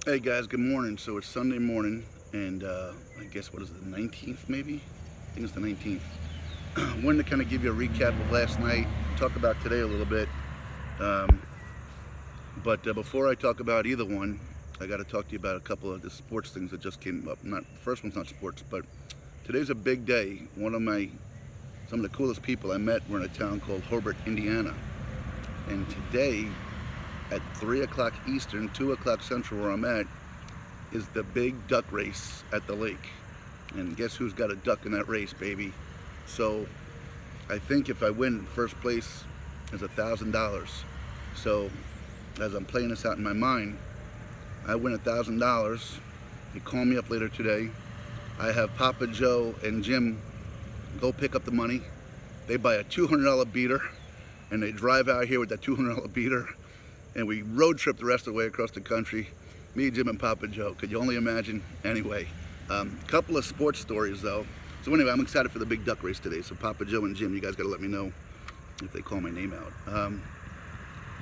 Hey guys, good morning. So it's Sunday morning, and I guess what is it, the 19th maybe? I think it's the 19th. Wanted to kind of give you a recap of last night, talk about today a little bit. Um, but before I talk about either one, I got to talk to you about a couple of the sports things that just came up. Not the first one's not sports, but today's a big day. Some of the coolest people I met were in a town called Hobart, Indiana, and today at 3 o'clock Eastern, 2 o'clock Central, where I'm at, is the big duck race at the lake. And guess who's got a duck in that race, baby? So I think if I win first place is $1,000. So as I'm playing this out in my mind, I win $1,000. You call me up later today. I have Papa Joe and Jim go pick up the money. They buy a $200 beater and they drive out here with that $200 beater, and we road trip the rest of the way across the country. Me, Jim, and Papa Joe. Could you only imagine? Anyway, couple of sports stories though. So anyway, I'm excited for the big duck race today. So Papa Joe and Jim, you guys got to let me know if they call my name out.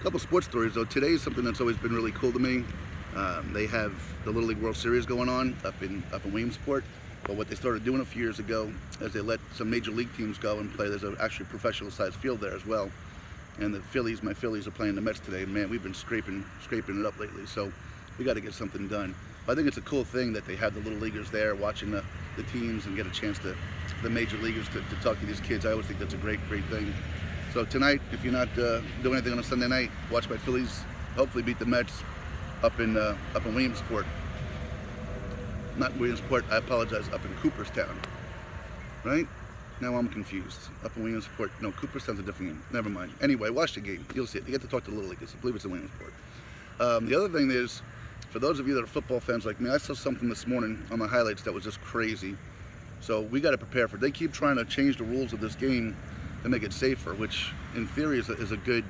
Couple sports stories though. Today is something that's always been really cool to me. They have the Little League World Series going on up in Williamsport. But what they started doing a few years ago is they let some major league teams go and play. There's actually a professional sized field there as well. And my Phillies are playing the Mets today. Man, we've been scraping it up lately. So we got to get something done. But I think it's a cool thing that they have the little leaguers there watching the teams and get a chance to the major leaguers to talk to these kids. I always think that's a great thing. So tonight, if you're not doing anything on a Sunday night, watch my Phillies hopefully beat the Mets up in Williamsport. Not Williamsport, I apologize, up in Cooperstown. Right? Now I'm confused. Up in Williamsport. No, Cooperstown's a different game. Never mind. Anyway, watch the game. You'll see it. You get to talk to the Little Leaguers. I believe it's in Williamsport. The other thing is, for those of you that are football fans like me, I saw something this morning on the highlights that was just crazy. So we got to prepare for it. They keep trying to change the rules of this game to make it safer, which in theory is a good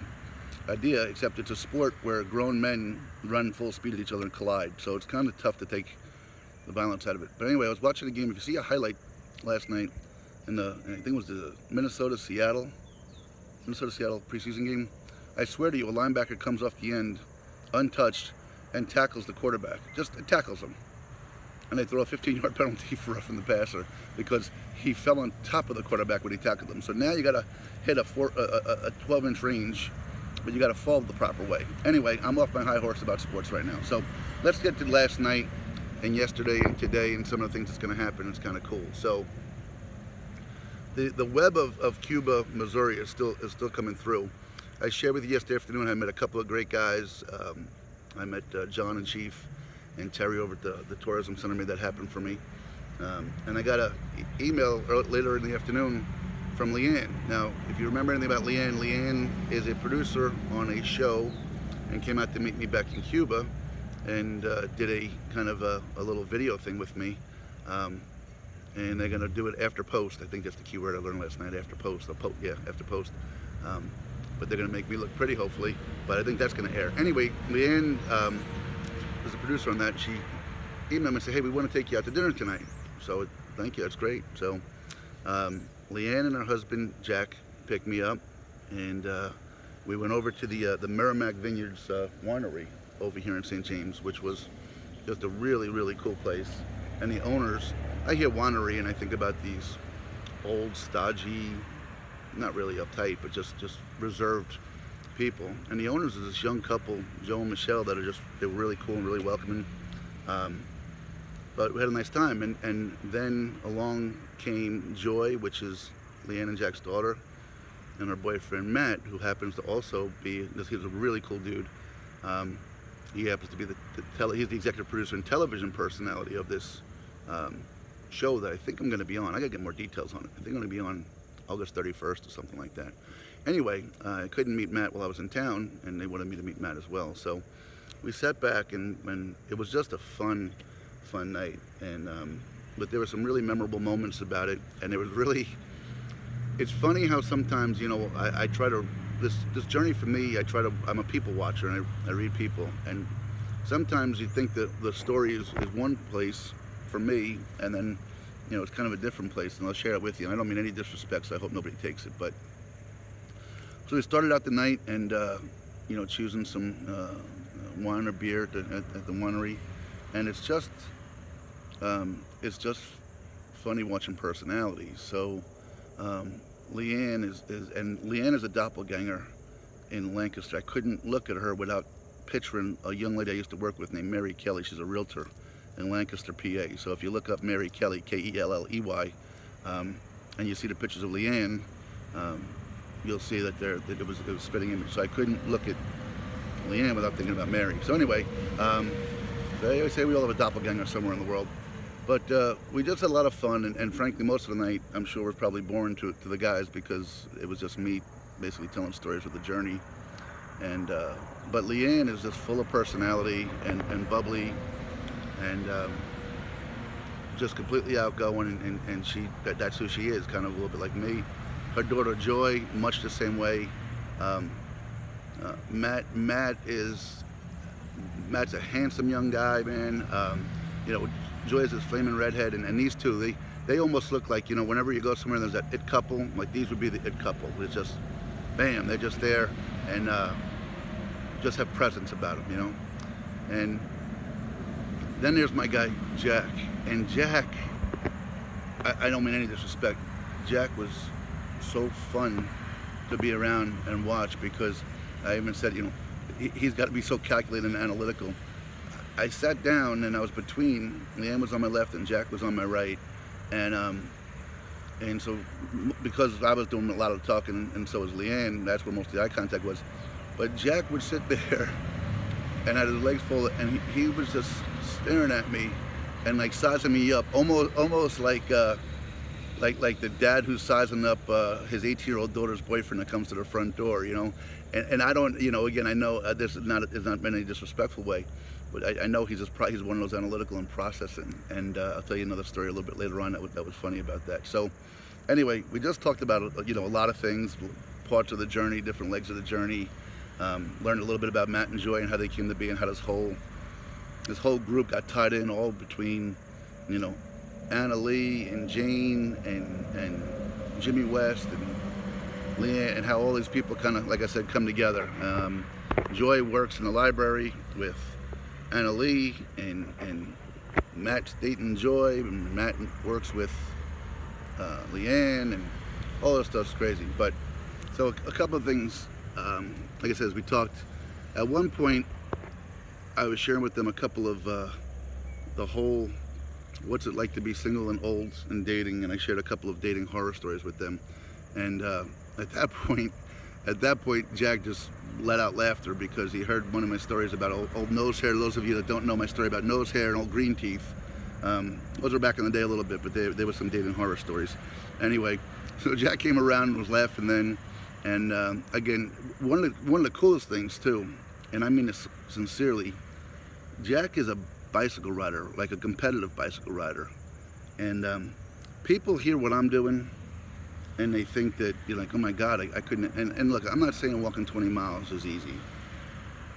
idea, except it's a sport where grown men run full speed at each other and collide. So it's kind of tough to take the violence out of it. But anyway, I was watching the game. If you see a highlight last night, I think it was the Minnesota-Seattle preseason game, I swear to you, a linebacker comes off the end, untouched, and tackles the quarterback. Just tackles him. And they throw a 15-yard penalty for roughing the passer because he fell on top of the quarterback when he tackled him. So now you got to hit a 12-inch range, but you got to fall the proper way. Anyway, I'm off my high horse about sports right now. So let's get to last night and yesterday and today and some of the things that's going to happen. It's kind of cool. So the web of Cuba, Missouri is still coming through. I shared with you yesterday afternoon. I met a couple of great guys. I met John and Chief and Terry over at the tourism center. Made that happen for me. And I got an email later in the afternoon from Leanne. Now, if you remember anything about Leanne is a producer on a show and came out to meet me back in Cuba and did a kind of a little video thing with me. And they're going to do it after post. I think that's the key word I learned last night, after post. After post. But they're going to make me look pretty, hopefully. But I think that's going to air. Anyway, Leanne is a producer on that. She emailed me and said, hey, we want to take you out to dinner tonight. So thank you, that's great. So Leanne and her husband, Jack, picked me up. And we went over to the Merrimack Vineyards winery over here in St. James, which was just a really cool place. And the owners, I hear winery and I think about these old, stodgy, not really uptight, but just reserved people. And the owners is this young couple, Joe and Michelle, they were really cool and really welcoming. But we had a nice time. And then along came Joy, which is Leanne and Jack's daughter, and her boyfriend Matt, who happens to also be, he's a really cool dude. He happens to be he's the executive producer and television personality of this show that I think I'm going to be on. I got to get more details on it. I think I'm going to be on August 31st or something like that. Anyway, I couldn't meet Matt while I was in town, and they wanted me to meet Matt as well. So we sat back, and it was just a fun night. And but there were some really memorable moments about it, and it was really. It's funny how sometimes, you know, I try to this journey for me. I'm a people watcher, and I read people, and sometimes you think that the story is one place for me, and then, you know, it's kind of a different place, and I'll share it with you. And I don't mean any disrespect, so I hope nobody takes it. But so we started out the night, and you know, choosing some wine or beer at the winery, and it's just funny watching personalities. So Leanne is a doppelganger in Lancaster. I couldn't look at her without picturing a young lady I used to work with named Mary Kelly. She's a realtor in Lancaster, PA. So if you look up Mary Kelly, Kelley, and you see the pictures of Leanne, you'll see that it was a spitting image. So I couldn't look at Leanne without thinking about Mary. So anyway, they always say we all have a doppelganger somewhere in the world. But we just had a lot of fun, and frankly, most of the night, I'm sure, was probably boring to the guys because it was just me basically telling stories of the journey. And but Leanne is just full of personality and bubbly, and just completely outgoing, and that's who she is, kind of a little bit like me. Her daughter Joy, much the same way. Matt's a handsome young guy, man. You know, Joy is this flaming redhead, and these two, they almost look like, you know, whenever you go somewhere and there's that it couple, like these would be the it couple. It's just, bam, they're just there, and just have presence about them, you know. And then there's my guy Jack, and Jack, I don't mean any disrespect, Jack was so fun to be around and watch, because I even said, you know, he's got to be so calculated and analytical. I sat down and I was between, Leanne was on my left and Jack was on my right, and so because I was doing a lot of talking and so was Leanne, that's where most of the eye contact was. But Jack would sit there and had his legs folded, and he was just staring at me and like sizing me up, almost like the dad who's sizing up his 18-year-old daughter's boyfriend that comes to the front door, you know. And I don't, you know, again, I know this is not in any disrespectful way, but I know he's one of those analytical and processing. And I'll tell you another story a little bit later on that was funny about that. So anyway, we just talked about, you know, a lot of things, parts of the journey, different legs of the journey. Learned a little bit about Matt and Joy and how they came to be, and how this whole group got tied in, all between, you know, Anna Lee and Jane and Jimmy West and Leanne, and how all these people kind of, like I said, come together. Joy works in the library with Anna Lee, and Matt's dating Joy, and Matt works with Leanne, and all this stuff's crazy. But so a couple of things, like I said, as we talked, at one point I was sharing with them a couple of the whole what's it like to be single and old and dating, and I shared a couple of dating horror stories with them. And at that point, Jack just let out laughter because he heard one of my stories about old nosehair. Those of you that don't know my story about nosehair and old greenteeth, those were back in the day a little bit, but there were some dating horror stories. Anyway, so Jack came around and was laughing then, and again, one of the coolest things too, and I mean this sincerely, Jack is a bicycle rider, like a competitive bicycle rider, and people hear what I'm doing and they think that you're like, oh my God, I couldn't. And look, I'm not saying walking 20 miles is easy,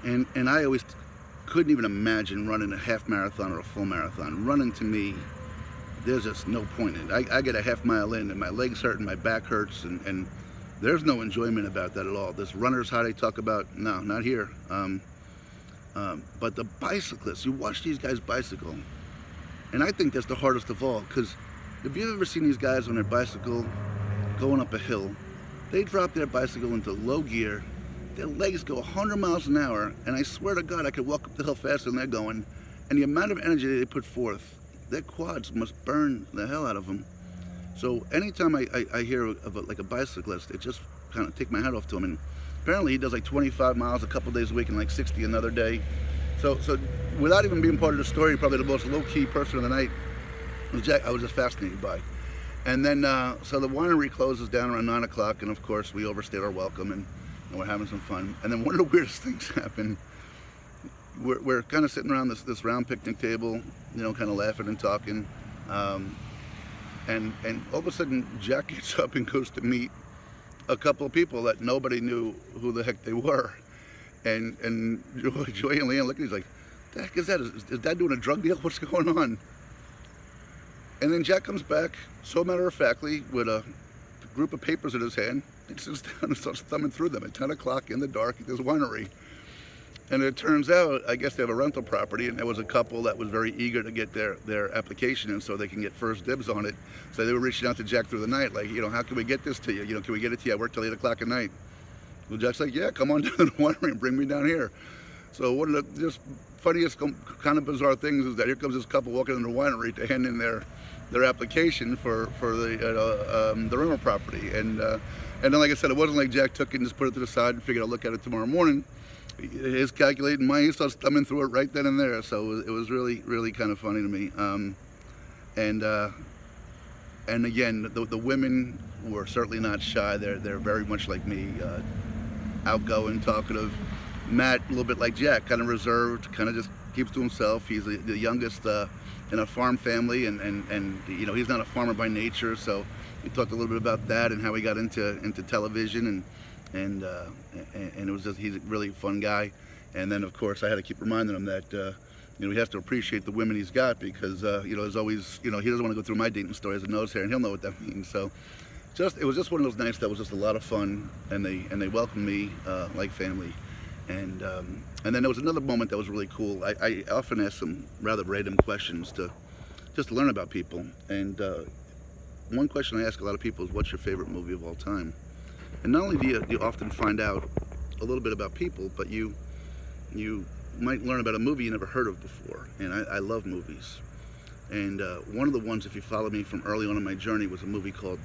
and I always couldn't even imagine running a half marathon or a full marathon. Running, to me, there's just no point in it. I get a half mile in and my legs hurt and my back hurts, and there's no enjoyment about that at all. This runner's high they talk about, no, not here. But the bicyclists, you watch these guys bicycle, and I think that's the hardest of all, because if you've ever seen these guys on their bicycle going up a hill, they drop their bicycle into low gear, their legs go 100 miles an hour, and I swear to God I could walk up the hill faster than they're going, and the amount of energy they put forth, their quads must burn the hell out of them. So anytime I hear of a bicyclist, it just kind of take my hat off to him. And apparently he does like 25 miles a couple days a week and like 60 another day. So without even being part of the story, probably the most low-key person of the night was Jack. I was just fascinated by. And then, so the winery closes down around 9 o'clock, and of course we overstayed our welcome, and we're having some fun. And then one of the weirdest things happened. We're kind of sitting around this round picnic table, you know, kind of laughing and talking. And all of a sudden, Jack gets up and goes to meet a couple of people that nobody knew who the heck they were. And Joy and Leanne look at him, he's like, the heck is that? Is Dad doing a drug deal? What's going on? And then Jack comes back, so matter-of-factly, with a group of papers in his hand, and sits down and starts thumbing through them at 10 o'clock in the dark at this winery. And it turns out, I guess they have a rental property, and there was a couple that was very eager to get their application in so they can get first dibs on it. So they were reaching out to Jack through the night, like, how can we get this to you? Can we get it to you? I work till 8 o'clock at night. Well, Jack's like, yeah, come on down to the winery and bring me down here. So one of the just funniest kind of bizarre things is that here comes this couple walking in the winery to hand in their application for the rental property. And then, like I said, it wasn't like Jack took it and just put it to the side and figured I'll look at it tomorrow morning. His calculating mind, he starts thumbing through it right then and there. So it was really, really kind of funny to me. And again, the women were certainly not shy. They're very much like me, outgoing, talkative. Matt, a little bit like Jack, kind of reserved, kind of just keeps to himself. He's the youngest in a farm family, and he's not a farmer by nature. So we talked a little bit about that and how he got into television, and it was just, he's a really fun guy. And then of course I had to keep reminding him that he has to appreciate the women he's got, because there's always, he doesn't want to go through my dating story as a nosehair, and he'll know what that means. So it was just one of those nights that was just a lot of fun, and they welcomed me like family. And then there was another moment that was really cool. I often ask some rather random questions to just learn about people. And one question I ask a lot of people is, what's your favorite movie of all time? And not only do you often find out a little bit about people, but you might learn about a movie you never heard of before. And I love movies. And one of the ones, if you follow me from early on in my journey, was a movie called,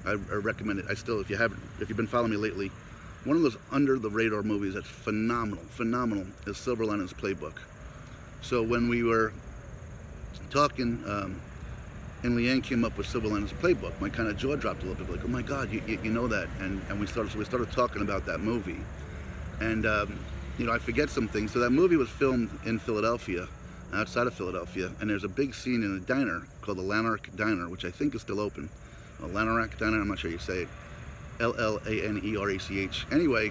I recommend it. If you've been following me lately, one of those under the radar movies that's phenomenal is Silver Linings Playbook. So when we were talking, and Leanne came up with Silver Linings Playbook, my kind of jaw dropped a little bit, like, oh my God, you know that? And we started talking about that movie. And I forget some things. So that movie was filmed in Philadelphia, outside of Philadelphia, and there's a big scene in a diner called the Lanark Diner, which I think is still open. Lanark Diner, I'm not sure you say it. Lanarach. Anyway,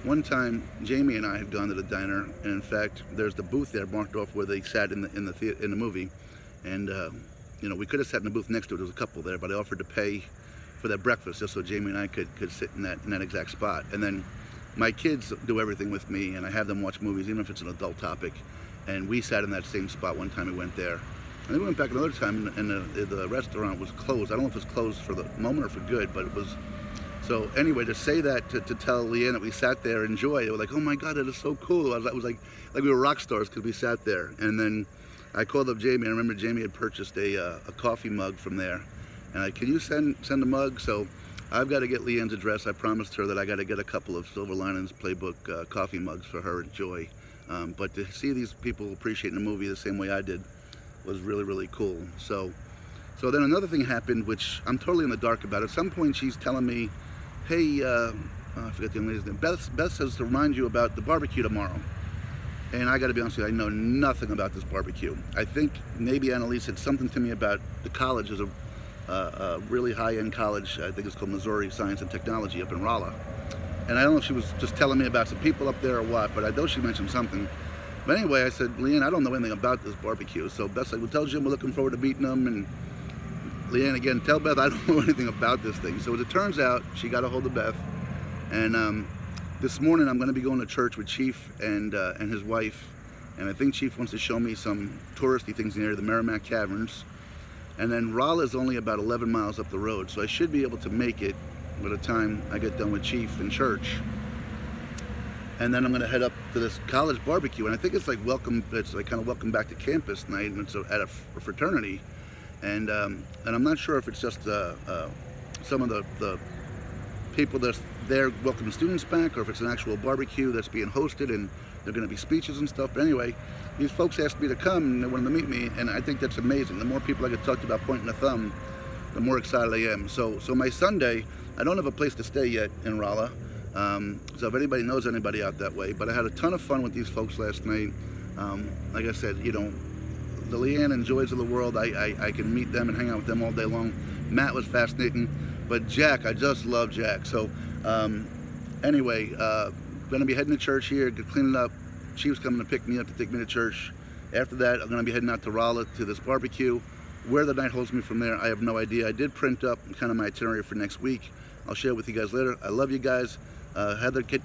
one time Jamie and I had gone to the diner, and in fact, there's the booth there marked off where they sat in the movie, and we could have sat in the booth next to it. There was a couple there, but I offered to pay for that breakfast just so Jamie and I could sit in that exact spot. And then my kids do everything with me, and I have them watch movies, even if it's an adult topic. And we sat in that same spot one time we went there. And then we went back another time, and the restaurant was closed. I don't know if it was closed for the moment or for good, but it was. So anyway, to say that, to tell Leanne that we sat there and enjoyed, it was like, oh my God, that is so cool. I was like we were rock stars because we sat there. And then I called up Jamie. I remember Jamie had purchased a coffee mug from there. And can you send a mug? So I've got to get Leanne's address. I promised her that I got to get a couple of Silver Linings Playbook coffee mugs for her and Joy. But to see these people appreciating the movie the same way I did was really, really cool. So then another thing happened, which I'm totally in the dark about. At some point, she's telling me, hey, I forget the young lady's name. Beth says to remind you about the barbecue tomorrow. And I got to be honest with you, I know nothing about this barbecue. I think maybe Annalise said something to me about the college. There's a really high-end college, I think it's called Missouri Science and Technology up in Rolla. And I don't know if she was just telling me about some people up there or what, but I know she mentioned something. But anyway, I said, Leanne, I don't know anything about this barbecue. So Beth's like, well, tell Jim we're looking forward to meeting them. And Leanne, again, tell Beth I don't know anything about this thing. So as it turns out, she got a hold of Beth. And this morning I'm going to be going to church with Chief and his wife. And I think Chief wants to show me some touristy things in the area, the Merrimack Caverns. And then Rolla is only about 11 miles up the road. So I should be able to make it by the time I get done with Chief in church. And then I'm going to head up to this college barbecue. And I think it's like kind of welcome back to campus night. And it's at a fraternity. And I'm not sure if it's just some of the people that's there welcoming students back, or if it's an actual barbecue that's being hosted and there are going to be speeches and stuff. But anyway, these folks asked me to come and they wanted to meet me, and I think that's amazing. The more people I get talked about pointing the thumb, the more excited I am. So my Sunday, I don't have a place to stay yet in Rolla. So if anybody knows anybody out that way, but I had a ton of fun with these folks last night. Like I said, the Leanne and Joys of the world, I can meet them and hang out with them all day long. Matt was fascinating, but Jack, I just love Jack. So anyway, gonna be heading to church here, cleaning up. Chief's coming to pick me up to take me to church. After that, I'm gonna be heading out to Rolla to this barbecue. Where the night holds me from there, I have no idea. I did print up kind of my itinerary for next week. I'll share it with you guys later. I love you guys. Heather, take